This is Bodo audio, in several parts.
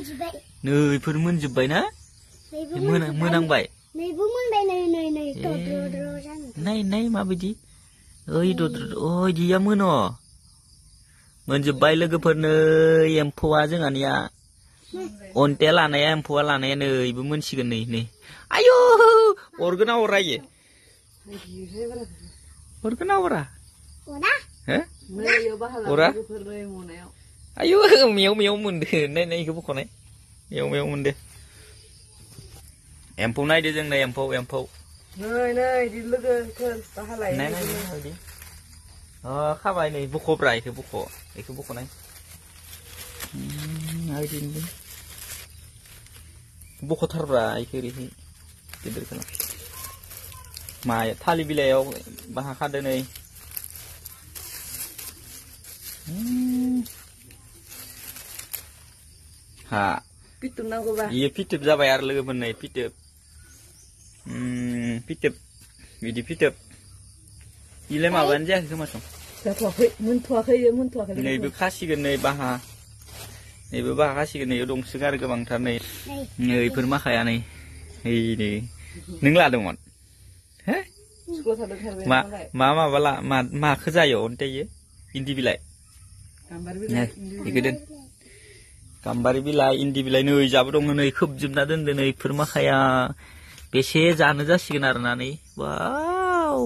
नैफोर मोनजोब्बाय ना मोनांबाय नैबो मोनबाय नै दद्र जानो नाय माबायदि ओइ दद्र ओइ दिया मोनजोब्बाय लोगोफोरनो एम्फौआ जोंहानिया अन्थाया लानाया एम्फौआ लानाया नैबो मोनसिगोन नै आयौ अरगोना अरा इयो अरगोना अरा हो अरा आयौ मेव मोनदो नाय इखौ बख'नाय मेव मोनदो एम्फौ नायदो जोंनो एम्फौ नै इदि लोगोफोर बाहालाय नाय खाबाय नै बख'ब्रा इखौ बख'नाय बख'थारब्रा इखौ ओरैहाय गिदिर खालाम माया थालिर बिलाइयाव बाहा खादो नै हा फिथोब नांगौबा इयो फिथोब जाबाय आरो लोगोफोर नै फिथोब बिदि फिथोब इलाय माबानो जायाखै खोमा सं जाथ'वाखै मोनथ'वाखै नैबो खासिगोन नै बाहा खासिगोन नै दंसोगारो गोबांथार नै इफोर माखाया नै नों लादोंमोन हो माखो जायो अन्थाइयो इन्दि बिलाइ गाम्बारि बिलाइ इन्दि बिलाइ नै जाबो दङ नै खोबजोबना दोनदो नै इफोर माखाया बेसे जानो जासिगोन आरोना नै वाव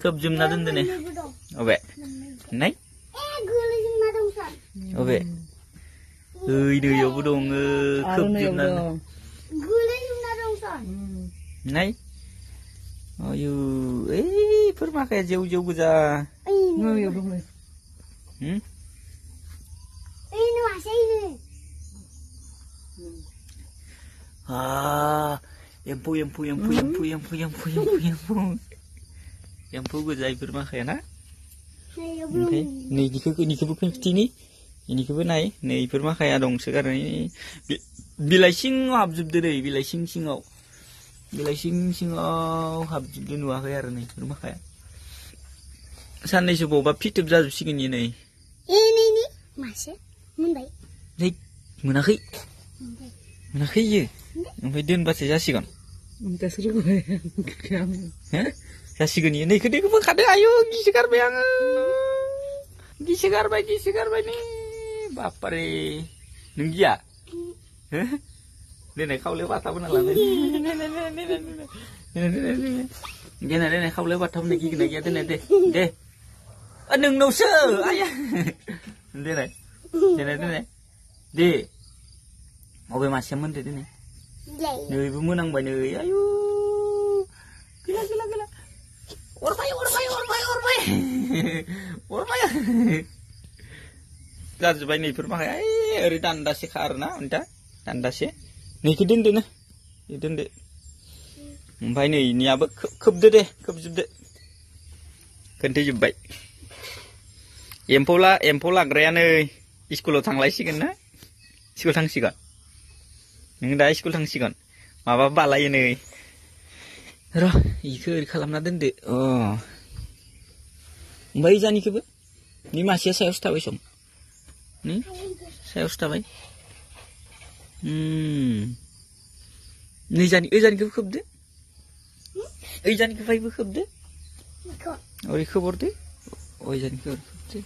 खोबजोबना दोनदो नै अबे नाय अबे ओइ दैयावबो दङ खोबजोबना नाय आयु ओइफोर माखाया जेव गोजा एम्फौ गोजा इफोर माखाया ना ओमफ्राय नैनिखौबो खिन्थिनि इनिखौबो नाय नै इफोर माखाया दंसोगारो बिलाइ सिङाव हाबजोबदो दै बिलाइ सिङाव हाबजोबदो नुवाखै आरो नै इफोर माखाया साननैसो बावबा फिथोब जाजोबसिगोन इयो नै मासे मोनबाय मोनाखै इयो ओमफ्राय दोनबासो जासिगोन जासिगोन इयो नैखौ दैखौबो खादो आयु गिसोगारबाय आङो गिसोगारबाय नै बापारे नों गिया देनाय खावलायाव बाथाबना लानो देनाय खावलायाव बाथाबना गिगोना गिया देनाय दे नोंनावसो आया देनाय दे अबे मासेया मोनदो देनाय नैबो मोनांबाय नै आयु गैला अरबाय जाजोब्बाय नैफोर माखाया ओरै दान्दासे खा आरोना दान्दासे नैखौ दोनदो ओमफ्राय नै इनियाबो खोबजोबदो खोन्थैजोब्बाय एम्फौ लाग्राया नै स्कुलाव थांलायसिगोन ना स्कुल थांसिगोन नों दा स्कुल थांसिगोन माबा बालायो नै र' इखौ ओरै खालामना दोनदो ओमफ्राय जानिखौबो नि मासेया सायावसो थाबाय सं सायावसो थाबाय ओइजानिखौबो खोबदो ओइजानिखौबो खोबदो ओरै खोबहरदो ओइजानिखौ ओरै खोबदो